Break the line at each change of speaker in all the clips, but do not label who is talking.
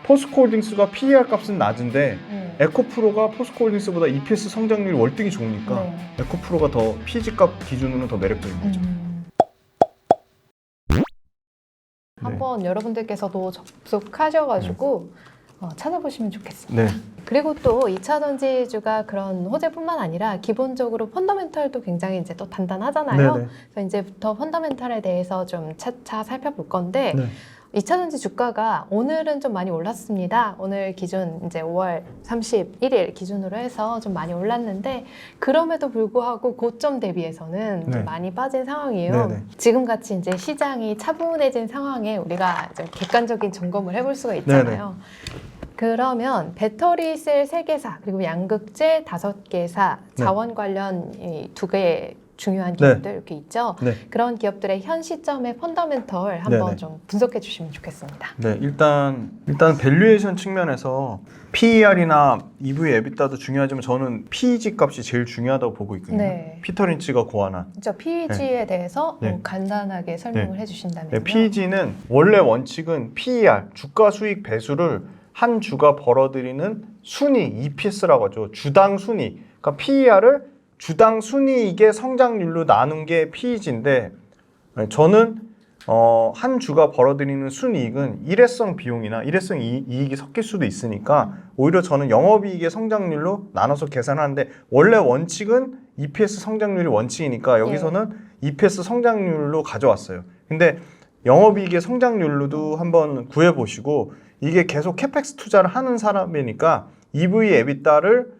포스코홀딩스가 PER 값은 낮은데 에코프로가 포스코홀딩스보다 EPS 성장률이 월등히 좋으니까 에코프로가 더 PEG 값 기준으로는 더 매력적인 거죠.
한번 여러분들께서도 접속하셔가지고 찾아보시면 좋겠습니다.
네.
그리고 또 2차 전지주가 그런 호재뿐만 아니라 기본적으로 펀더멘털도 굉장히 이제 또 단단하잖아요.
네네.
그래서 이제부터 펀더멘털에 대해서 좀 차차 살펴볼 건데
네.
2차 전지 주가가 오늘은 좀 많이 올랐습니다. 오늘 기준 이제 5월 31일 기준으로 해서 좀 많이 올랐는데 그럼에도 불구하고 고점 대비해서는
네.
좀 많이 빠진 상황이에요.
네네.
지금같이 이제 시장이 차분해진 상황에 우리가 좀 객관적인 점검을 해볼 수가 있잖아요. 그러면 배터리 셀 3개사 그리고 양극재 5개사 자원 관련 이 2개 중요한 기업들 이렇게 있죠.
네.
그런 기업들의 현 시점의 펀더멘털 한번
네네.
좀 분석해 주시면 좋겠습니다.
네, 일단 밸류에이션 측면에서 PER이나 EV EBITDA도 중요하지만 저는 PEG 값이 제일 중요하다고 보고 있거든요.
네.
피터 린치가 고안한.
그렇죠. PEG에 대해서
네.
간단하게 설명을 해주신다면요.
네, PEG는 원래 원칙은 PER, 주가 수익 배수를 한 주가 벌어들이는 순이, EPS라고 하죠. 주당 순이. 그러니까 PER을 주당 순이익의 성장률로 나눈 게 PEG인데 저는 한 주가 벌어들이는 순이익은 일회성 비용이나 일회성 이익이 섞일 수도 있으니까 오히려 저는 영업이익의 성장률로 나눠서 계산하는데 원래 원칙은 EPS 성장률이 원칙이니까 여기서는 EPS 성장률로 가져왔어요. 근데 영업이익의 성장률로도 한번 구해보시고 이게 계속 캐펙스 투자를 하는 사람이니까 EV EBITDA를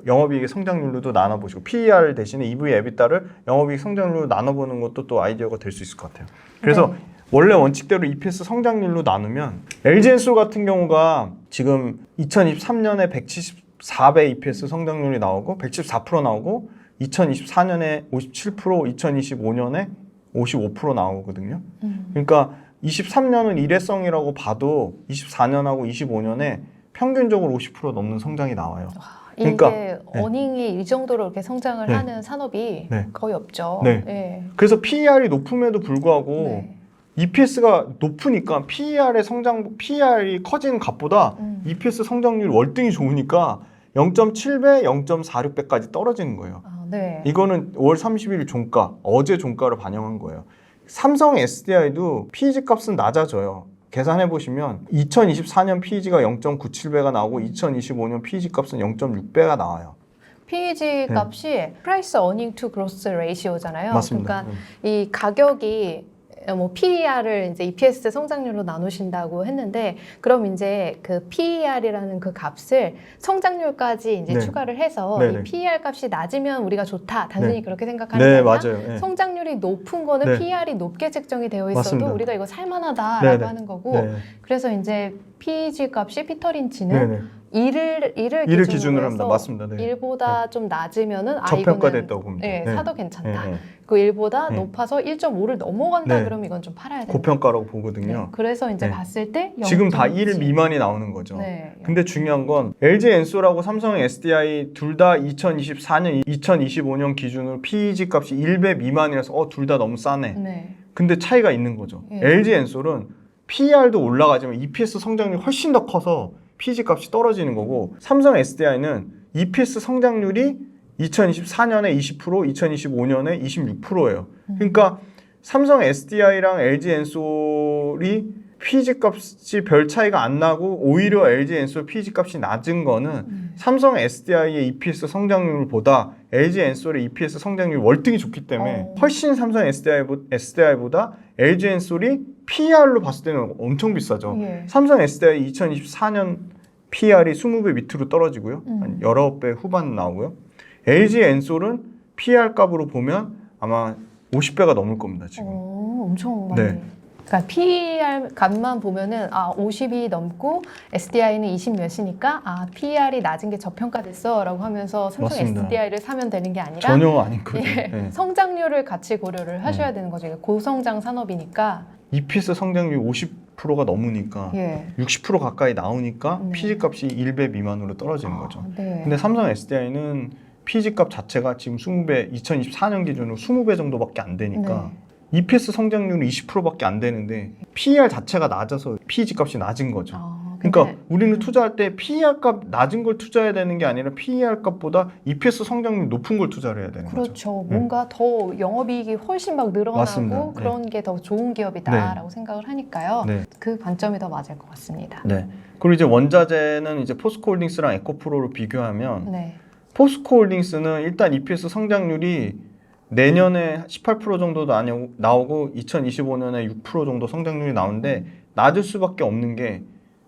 영업이익의 성장률로도 나눠보시고 PER 대신에 EV EBITDA를 영업이익 성장률로 나눠보는 것도 또 아이디어가 될 수 있을 것 같아요. 그래서 원래 원칙대로 EPS 성장률로 나누면 LG엔솔 같은 경우가 지금 2023년에 174배 EPS 성장률이 나오고 174% 나오고 2024년에 57%, 2025년에 55% 나오거든요. 그러니까 23년은 일회성이라고 봐도 24년하고 25년에 평균적으로 50% 넘는 성장이 나와요. 그러니까
이게 어닝이 이 정도로 이렇게 성장을 하는 산업이 거의 없죠.
그래서 PER이 높음에도 불구하고 EPS가 높으니까 PER이 커지는 값보다 EPS 성장률이 월등히 좋으니까 0.7배, 0.46배까지 떨어지는 거예요. 이거는 5월 30일 종가, 어제 종가를 반영한 거예요. 삼성 SDI도 PEG 값은 낮아져요. 계산해 보시면 2024년 PEG가 0.97배가 나오고 2025년 PEG 값은 0.6배가 나와요.
PEG 값이 Price Earning to Gross Ratio잖아요.
맞습니다.
그러니까 이 가격이 뭐 PER을 이제 EPS 성장률로 나누신다고 했는데 그럼 이제 그 PER이라는 그 값을 성장률까지 이제 추가를 해서 이 PER 값이 낮으면 우리가 좋다. 단순히 그렇게 생각하는 게 아니라
맞아요.
성장률이 높은 거는 PER이 높게 책정이 되어 있어도
맞습니다.
우리가 이거 살만하다라고 하는 거고 그래서 이제 PEG 값이 피터 린치는 일을 기준으로
합니다.
해서
맞습니다.
일보다 좀 낮으면은
저평가됐다고 봅니다.
사도 괜찮다. 그 일보다 높아서 1.5를 넘어간다 그러면 이건 좀 팔아야 된다.
고평가라고 보거든요.
그래서 이제 봤을 때
지금 다 1 미만이 나오는 거죠. 근데 중요한 건 LG엔솔하고 삼성 SDI 둘 다 2024년, 2025년 기준으로 PEG 값이 1배 미만이라서 둘 다 너무 싸네. 근데 차이가 있는 거죠. LG엔솔은 PER도 올라가지만 EPS 성장률이 훨씬 더 커서 PEG 값이 떨어지는 거고 삼성 SDI는 EPS 성장률이 2024년에 20%, 2025년에 26%예요. 그러니까 삼성 SDI랑 LG엔솔이 PEG 값이 별 차이가 안 나고 오히려 LG엔솔 PEG 값이 낮은 거는 삼성 SDI의 EPS 성장률보다 LG엔솔의 EPS 성장률이 월등히 좋기 때문에 훨씬 삼성 SDI보다 LG엔솔이 PER로 봤을 때는 엄청 비싸죠. 삼성 SDI 2024년 PER이 20배 밑으로 떨어지고요. 한 19배 후반 나오고요. LG엔솔은 PER 값으로 보면 아마 50배가 넘을 겁니다, 지금.
엄청 많이. 그러니까 PER 값만 보면은 50이 넘고 SDI는 20 몇이니까 PER이 낮은 게 저평가됐어라고 하면서 삼성
맞습니다.
SDI를 사면 되는 게 아니라
전혀 아닌 거죠.
성장률을 같이 고려를 하셔야 되는 거죠. 고성장 산업이니까
EPS 성장률 50%가 넘으니까 60% 가까이 나오니까 PEG 값이 1배 미만으로 떨어지는 거죠. 근데 삼성 SDI는 PEG 값 자체가 지금 20배, 2024년 기준으로 20배 정도밖에 안 되니까 EPS 성장률은 20%밖에 안 되는데 PER 자체가 낮아서 PEG 값이 낮은 거죠. 그러니까 우리는 투자할 때 PER 값 낮은 걸 투자해야 되는 게 아니라 PER 값보다 EPS 성장률 높은 걸 투자를 해야 되는 거죠.
그렇죠. 뭔가 더 영업이익이 훨씬 막 늘어나고
맞습니다.
그런 게 더 좋은 기업이다라고 생각을 하니까요.
네.
그 관점이 더 맞을 것 같습니다.
네. 그리고 이제 원자재는 이제 포스코홀딩스랑 에코프로를 비교하면
네.
포스코홀딩스는 일단 EPS 성장률이 내년에 18% 정도도 나오고 2025년에 6% 정도 성장률이 나오는데 낮을 수밖에 없는 게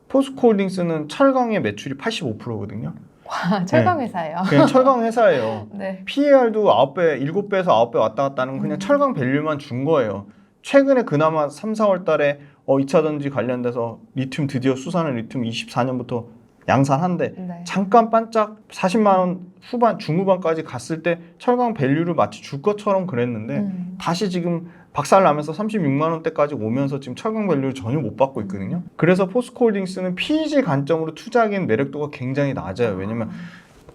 포스코홀딩스는 철강의 매출이 85%거든요.
와, 철강 회사예요.
그냥 철강 회사예요.
네.
PER도 9배, 7배에서 9배 왔다 갔다 하는 그냥 철강 밸류만 준 거예요. 최근에 그나마 3, 4월 달에 2차 전지 관련돼서 리튬 드디어 수산을 리튬 24년부터 양산한데
네.
잠깐 반짝 40만 원 후반 중후반까지 갔을 때 철강 밸류를 마치 줄 것처럼 그랬는데 다시 지금 박살 나면서 36만 원대까지 오면서 지금 철강 밸류를 전혀 못 받고 있거든요. 그래서 포스코홀딩스는 PEG 관점으로 투자하기엔 매력도가 굉장히 낮아요. 왜냐면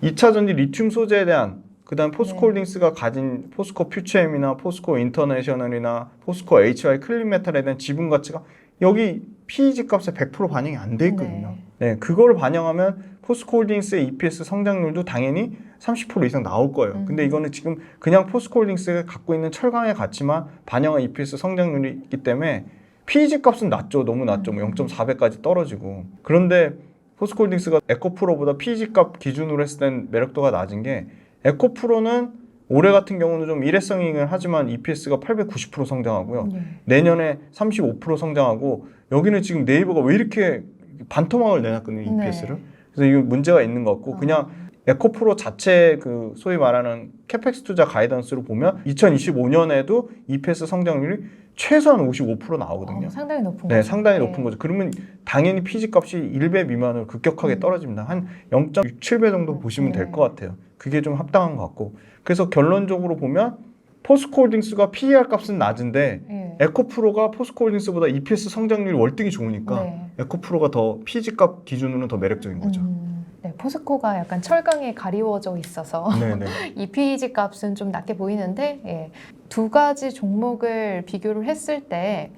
2차 전지 리튬 소재에 대한 그다음 포스코홀딩스가 가진 포스코 퓨처엠이나 포스코 인터내셔널이나 포스코 HY 클린메탈에 대한 지분 가치가 여기 PEG 값에 100% 반영이 안 돼 있거든요. 네, 그거를 반영하면 포스코홀딩스의 EPS 성장률도 당연히 30% 이상 나올 거예요. 근데 이거는 지금 그냥 포스코홀딩스가 갖고 있는 철강의 가치만 반영한 EPS 성장률이 있기 때문에 PEG 값은 낮죠. 너무 낮죠. 뭐 0.4배까지 떨어지고. 그런데 포스코홀딩스가 에코프로보다 PEG 값 기준으로 했을 땐 매력도가 낮은 게 에코프로는 올해 같은 경우는 좀 일회성이긴 하지만 EPS가 890% 성장하고요. 내년에 35% 성장하고 여기는 지금 네이버가 왜 이렇게 반토막을 내놨거든요, EPS를. 그래서 이거 문제가 있는 것 같고 그냥 에코프로 자체 그 소위 말하는 캐펙스 투자 가이던스로 보면 2025년에도 EPS 성장률이 최소한 55% 나오거든요.
상당히 높은
네,
거죠.
상당히 높은 거죠. 그러면 당연히 PG 값이 1배 미만으로 급격하게 떨어집니다. 한 0.67배 정도 보시면 될 것 같아요. 그게 좀 합당한 것 같고. 그래서 결론적으로 보면 포스코홀딩스가 PER 값은 낮은데 에코프로가 포스코홀딩스보다 EPS 성장률이 월등히 좋으니까 에코프로가 더 PG 값 기준으로는 더 매력적인 거죠.
네, 포스코가 약간 철강에 가리워져 있어서 이 PEG 값은 좀 낮게 보이는데 두 가지 종목을 비교를 했을 때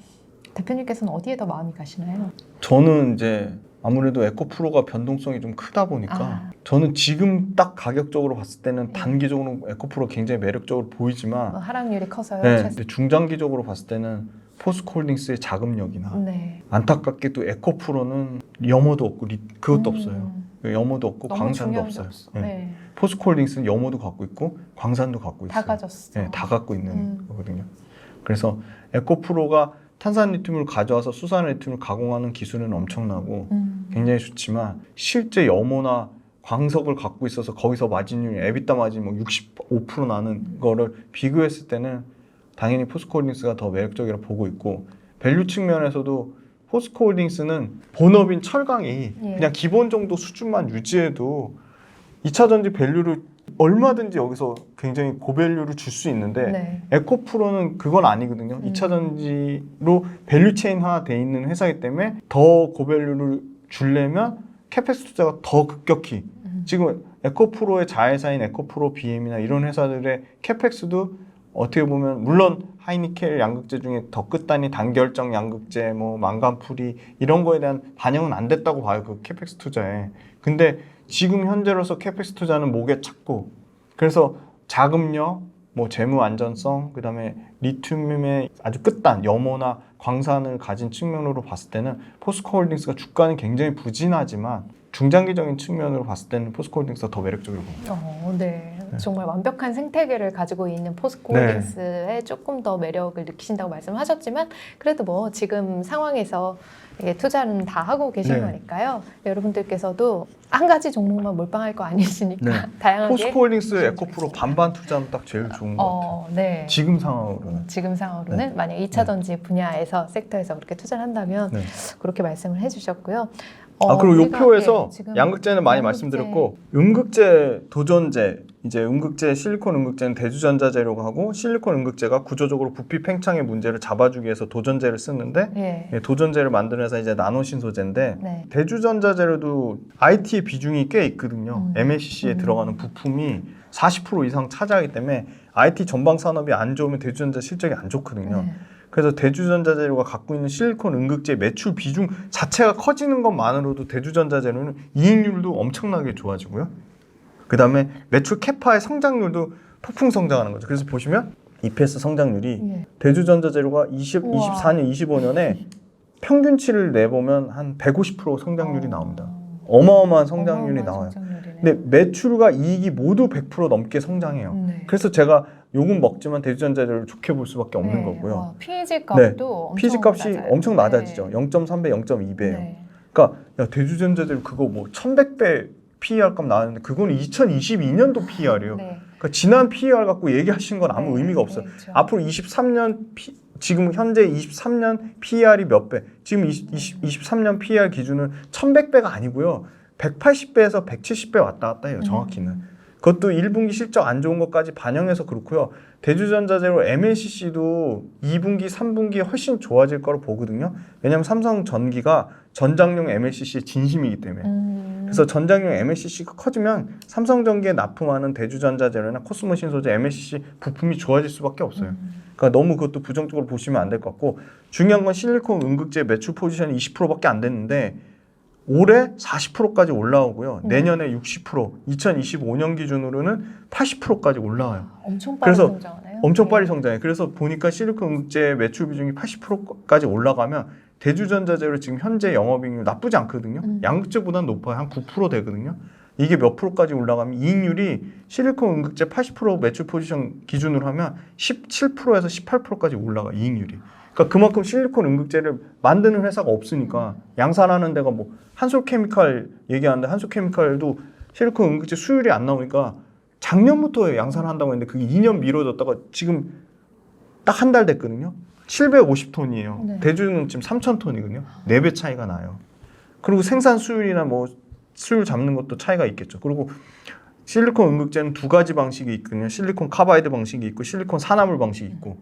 대표님께서는 어디에 더 마음이 가시나요?
저는 이제 아무래도 에코프로가 변동성이 좀 크다 보니까 저는 지금 딱 가격적으로 봤을 때는 단기적으로 에코프로 굉장히 매력적으로 보이지만
하락률이 커서요.
근데 중장기적으로 봤을 때는 포스코홀딩스의 자금력이나 안타깝게도 에코프로는 염호도 없고 그것도 없어요. 염호도 없고 광산도 없어요. 포스코홀딩스는 염호도 갖고 있고 광산도 갖고 있어요.
다 가졌어.
네, 다 갖고 있는 거거든요. 그래서 에코프로가 탄산 리튬을 가져와서 수산 리튬을 가공하는 기술은 엄청나고 굉장히 좋지만 실제 염호나 광석을 갖고 있어서 거기서 마진율, 에비타 마진 뭐 65% 나는 거를 비교했을 때는 당연히 포스코홀딩스가 더 매력적이라고 보고 있고 밸류 측면에서도 포스코홀딩스는 본업인 철강이 그냥 기본 정도 수준만 유지해도 2차 전지 밸류를 얼마든지 여기서 굉장히 고밸류를 줄 수 있는데 에코프로는 그건 아니거든요. 2차 전지로 밸류체인화 돼 있는 회사이기 때문에 더 고밸류를 주려면 캐펙스 투자가 더 급격히 지금 에코프로의 자회사인 에코프로 BM이나 이런 회사들의 캐펙스도 어떻게 보면 물론 하이니켈 양극재 중에 더 끝단위 단결정 양극재 뭐 망간풀이 이런 거에 대한 반영은 안 됐다고 봐요. 그 캐펙스 투자에. 근데 지금 현재로서 캐펙스 투자는 목에 찼고 그래서 자금력, 뭐 재무 안전성, 그다음에 리튬의 아주 끝단 염호나 광산을 가진 측면으로 봤을 때는 포스코홀딩스가 주가는 굉장히 부진하지만 중장기적인 측면으로 봤을 때는 포스코홀딩스가 더 매력적으로 봅니다.
정말 완벽한 생태계를 가지고 있는 포스코홀딩스에 조금 더 매력을 느끼신다고 말씀하셨지만 그래도 뭐 지금 상황에서 투자는 다 하고 계신 거니까요. 여러분들께서도 한 가지 종목만 몰빵할 거 아니시니까 다양하게
포스코홀딩스, 에코프로 반반 투자는 딱 제일 좋은 것 같아요. 지금 상황으로는.
만약 2차 전지 분야에서 섹터에서 그렇게 투자를 한다면 그렇게 말씀을 해주셨고요.
그리고 요 표에서 양극재는 많이 말씀드렸고 음극재, 도전재, 이제 음극재, 실리콘 음극재는 대주전자 재료가 하고 실리콘 음극재가 구조적으로 부피 팽창의 문제를 잡아주기 위해서 도전재를 쓰는데 도전재를 만드는 회사 이제 나노신소재인데 대주전자 재료도 IT의 비중이 꽤 있거든요. MLCC에 들어가는 부품이 40% 이상 차지하기 때문에 IT 전방 산업이 안 좋으면 대주전자 실적이 안 좋거든요. 그래서 대주전자재료가 갖고 있는 실리콘 음극재 매출 비중 자체가 커지는 것만으로도 대주전자재료는 이익률도 엄청나게 좋아지고요. 그 다음에 매출 캐파의 성장률도 폭풍 성장하는 거죠. 그래서 보시면 EPS 성장률이
예.
대주전자재료가
우와.
24년, 25년에 평균치를 내보면 한 150% 성장률이
어.
나옵니다. 어마어마한 성장률이
어마어마한
나와요.
성장률이네.
근데 매출과 이익이 모두 100% 넘게 성장해요.
네.
그래서 제가 요금 먹지만 대주전자재료를 좋게 볼 수밖에 없는
네.
거고요.
와, PEG 값도 엄청
PEG 값이
낮아요.
엄청 낮아지죠.
네.
0.3배, 0.2배예요.
네.
그러니까 야, 대주전자재료 그거 뭐 1100배 PER 값 나왔는데 그건 2022년도 PER이에요.
네.
그러니까 지난 PER 갖고 얘기하신 건 아무
네.
의미가 없어요.
그렇죠.
앞으로 23년 지금 현재 23년 PER이 몇 배? 지금 23년 PER 기준은 1100배가 아니고요. 180배에서 170배 왔다 갔다 해요. 정확히는. 그것도 1분기 실적 안 좋은 것까지 반영해서 그렇고요. 대주전자재료 MLCC도 2분기, 3분기에 훨씬 좋아질 거로 보거든요. 왜냐하면 삼성전기가 전장용 MLCC의 진심이기 때문에. 그래서 전장용 MLCC가 커지면 삼성전기에 납품하는 대주전자재료나 코스모신 소재 MLCC 부품이 좋아질 수밖에 없어요. 그러니까 너무 그것도 부정적으로 보시면 안 될 것 같고 중요한 건 실리콘 음극재 매출 포지션이 20%밖에 안 됐는데 올해 40%까지 올라오고요. 내년에 60%, 2025년 기준으로는 80%까지 올라와요.
엄청 빠르게
그래서
성장하네요.
엄청 빨리
네.
성장해요. 그래서 보니까 실리콘 음극재 매출 비중이 80%까지 올라가면 대주전자재료 지금 현재 영업이익률 나쁘지 않거든요. 양극재보다는 높아요. 한 9% 되거든요. 이게 몇 프로까지 올라가면 이익률이 실리콘 음극재 80% 매출 포지션 기준으로 하면 17%에서 18%까지 올라가 이익률이. 그러니까 그만큼 실리콘 음극재를 만드는 회사가 없으니까 양산하는 데가 뭐 한솔케미칼 얘기하는데 한솔케미칼도 실리콘 음극재 수율이 안 나오니까 작년부터 양산한다고 했는데 그게 2년 미뤄졌다가 지금 딱 한 달 됐거든요. 750톤이에요.
네.
대주는 지금 3,000톤이거든요. 4배 차이가 나요. 그리고 생산 수율이나 뭐 수율 잡는 것도 차이가 있겠죠. 그리고 실리콘 음극재는 두 가지 방식이 있거든요. 실리콘 카바이드 방식이 있고 실리콘 산화물 방식이 있고.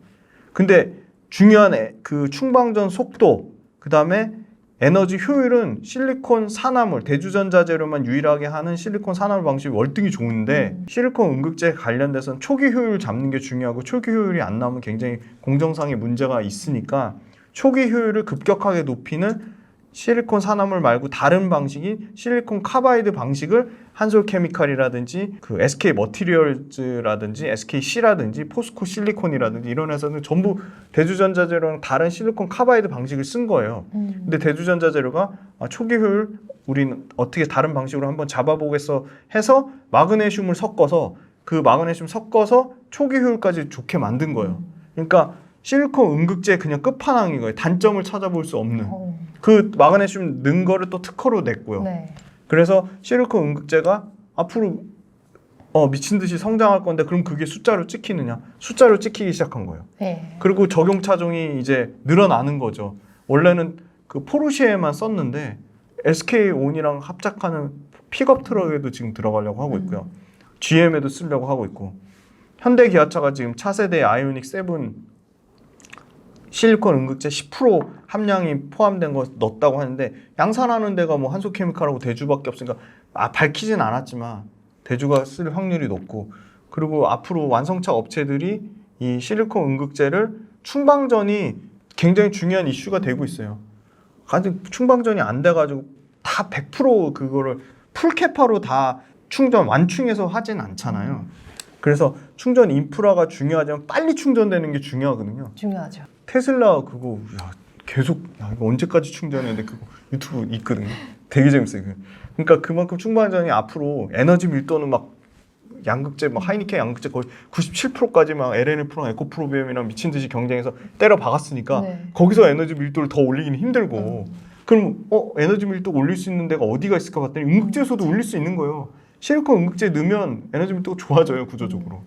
근데 중요한 그 충방전 속도, 그 다음에 에너지 효율은 실리콘 산화물, 대주전자재료만 유일하게 하는 실리콘 산화물 방식이 월등히 좋은데 실리콘 음극재 관련돼서는 초기 효율 잡는 게 중요하고 초기 효율이 안 나오면 굉장히 공정상의 문제가 있으니까 초기 효율을 급격하게 높이는 실리콘 산화물 말고 다른 방식인 실리콘 카바이드 방식을 한솔케미칼이라든지 그 SK 머티리얼즈라든지 SKC라든지 포스코 실리콘이라든지 이런 회사는 전부 대주전자재료랑 다른 실리콘 카바이드 방식을 쓴 거예요. 근데 대주전자재료가 초기 효율 우리는 어떻게 다른 방식으로 한번 잡아보겠어 해서 마그네슘을 섞어서 그 마그네슘 섞어서 초기 효율까지 좋게 만든 거예요. 그러니까 실리콘 음극재의 그냥 끝판왕인 거예요. 단점을 찾아볼 수 없는. 그 마그네슘 넣은 거를 또 특허로 냈고요.
네.
그래서 실리콘 음극재가 앞으로 미친 듯이 성장할 건데 그럼 그게 숫자로 찍히느냐? 숫자로 찍히기 시작한 거예요.
네.
그리고 적용 차종이 이제 늘어나는 거죠. 원래는 그 포르쉐에만 썼는데 SK온이랑 합작하는 픽업 트럭에도 지금 들어가려고 하고 있고요. GM에도 쓰려고 하고 있고 현대기아차가 지금 차세대 아이오닉 7 실리콘 음극재 10% 함량이 포함된 거 넣었다고 하는데 양산하는 데가 뭐 한솔케미칼하고 대주밖에 없으니까 밝히진 않았지만 대주가 쓸 확률이 높고 그리고 앞으로 완성차 업체들이 이 실리콘 음극재를 충방전이 굉장히 중요한 이슈가 되고 있어요. 아직 충방전이 안 돼가지고 다 100% 그거를 풀캐파로 다 충전 완충해서 하진 않잖아요. 그래서 충전 인프라가 중요하지만 빨리 충전되는 게 중요하거든요.
중요하죠.
테슬라 그거 계속 이거 언제까지 충전했는데 그거 유튜브 있거든요. 되게 재밌어요. 그러니까 그만큼 충방전이 앞으로 에너지 밀도는 막 양극재 막 하이니켄 양극재 거의 97%까지 막 LNF랑 에코프로비움이랑 미친 듯이 경쟁해서 때려 박았으니까
네.
거기서 에너지 밀도를 더 올리기는 힘들고 그럼 에너지 밀도 올릴 수 있는 데가 어디가 있을까 봤더니 음극재에서도 올릴 수 있는 거예요. 실리콘 음극재 넣으면 에너지 밀도가 좋아져요 구조적으로.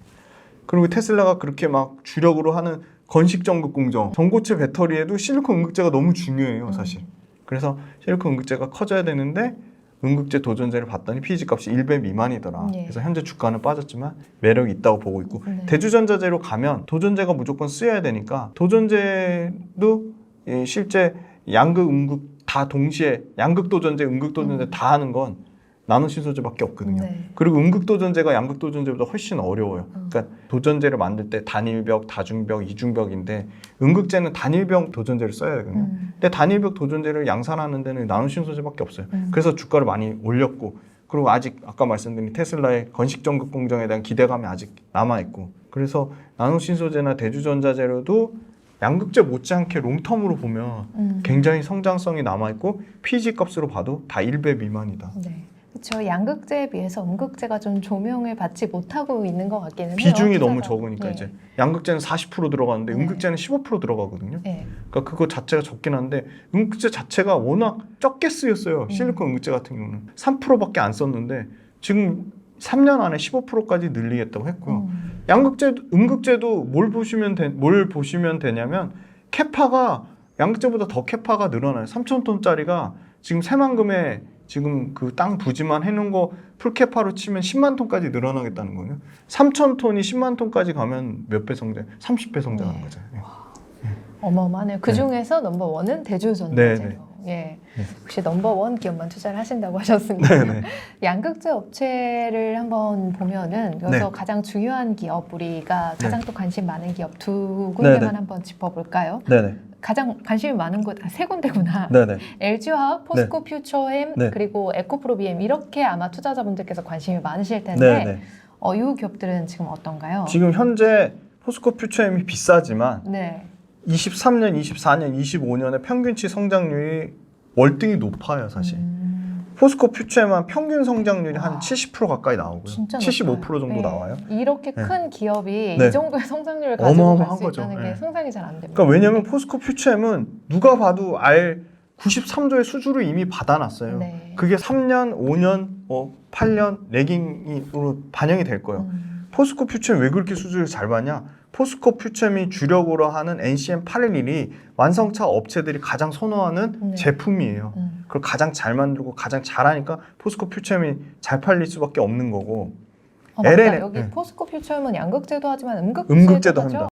그리고 테슬라가 그렇게 막 주력으로 하는 건식 전극 공정, 전고체 배터리에도 실리콘 음극재가 너무 중요해요, 사실. 그래서 실리콘 음극재가 커져야 되는데 음극재 도전제를 봤더니 PEG 값이 1배 미만이더라.
예.
그래서 현재 주가는 빠졌지만 매력이 있다고 보고 있고
네.
대주전자재로 가면 도전제가 무조건 쓰여야 되니까 도전제도 실제 양극, 음극 다 동시에 양극 도전제, 음극 도전제 다 하는 건 나노신소재밖에 없거든요.
네.
그리고 음극도전제가 양극도전제보다 훨씬 어려워요. 그러니까 도전제를 만들 때 단일벽, 다중벽, 이중벽인데 음극제는 단일벽 도전제를 써야 되거든요. 근데 단일벽 도전제를 양산하는 데는 나노신소재밖에 없어요. 그래서 주가를 많이 올렸고 그리고 아직 아까 말씀드린 테슬라의 건식전극 공정에 대한 기대감이 아직 남아있고 그래서 나노신소재나 대주전자재로도 양극재 못지않게 롱텀으로 보면 굉장히 성장성이 남아있고 PG 값으로 봐도 다 1배 미만이다.
네. 그렇죠. 양극재에 비해서 음극재가 좀 조명을 받지 못하고 있는 것 같기는 해요.
비중이 너무
투자가.
적으니까
네.
이제 양극재는 40% 들어가는데
네.
음극재는 15% 들어가거든요.
네.
그러니까 그거 자체가 적긴 한데 음극재 자체가 워낙 적게 쓰였어요. 실리콘 음극재 같은 경우는 3%밖에 안 썼는데 지금 3년 안에 15%까지 늘리겠다고 했고요. 양극재도 음극재도 뭘 보시면 되냐면 캐파가 양극재보다 더 캐파가 늘어나요. 3,000톤짜리가 지금 새만금에 지금 그 땅 부지만 해놓은 거 풀캐파로 치면 10만 톤까지 늘어나겠다는 거예요. 3,000톤이 10만 톤까지 가면 몇 배 성장? 30배 성장하는
네.
거죠.
어마어마하네요. 그 중에서 넘버원은 대주전자재로.
네,
예.
네.
혹시 넘버원 기업만 투자를 하신다고 하셨습니다.
네네.
양극재 업체를 한번 보면은 여기서
네.
가장 중요한 기업 우리가 가장 또 관심 많은 기업 두
네,
군데만
네.
한번 짚어볼까요?
네네.
가장 관심이 많은 곳 세 군데구나.
네네.
LG화학, 포스코 퓨처엠,
네.
그리고 에코프로비엠 이렇게 아마 투자자분들께서 관심이 많으실 텐데
네네.
이 기업들은 지금 어떤가요?
지금 현재 포스코 퓨처엠이 비싸지만
네.
23년, 24년, 25년의 평균치 성장률이 월등히 높아요, 사실. 포스코 퓨처엠은 평균 성장률이 한 70% 가까이 나오고요.
진짜
75%
높아요.
정도
네.
나와요.
이렇게
네.
큰 기업이
네.
이 정도의 성장률을 가지고
어마어마한
갈 수
거죠.
있다는 게
네.
상상이 잘 안 됩니다.
그러니까 왜냐면 포스코 퓨처엠은 누가 봐도 알 93조의 수주를 이미 받아놨어요.
네.
그게 3년, 5년, 8년 레깅으로 반영이 될 거예요. 포스코 퓨처엠 왜 그렇게 수주를 잘 받냐? 포스코 퓨처엠이 주력으로 하는 NCM811이 완성차 업체들이 가장 선호하는
네.
제품이에요. 그걸 가장 잘 만들고 가장 잘하니까 포스코 퓨처엠이 잘 팔릴 수밖에 없는 거고
맞다.
LNM,
여기
네.
포스코 퓨처엠은 양극재도 하지만 음극재도
음극재도
하죠?
합니다.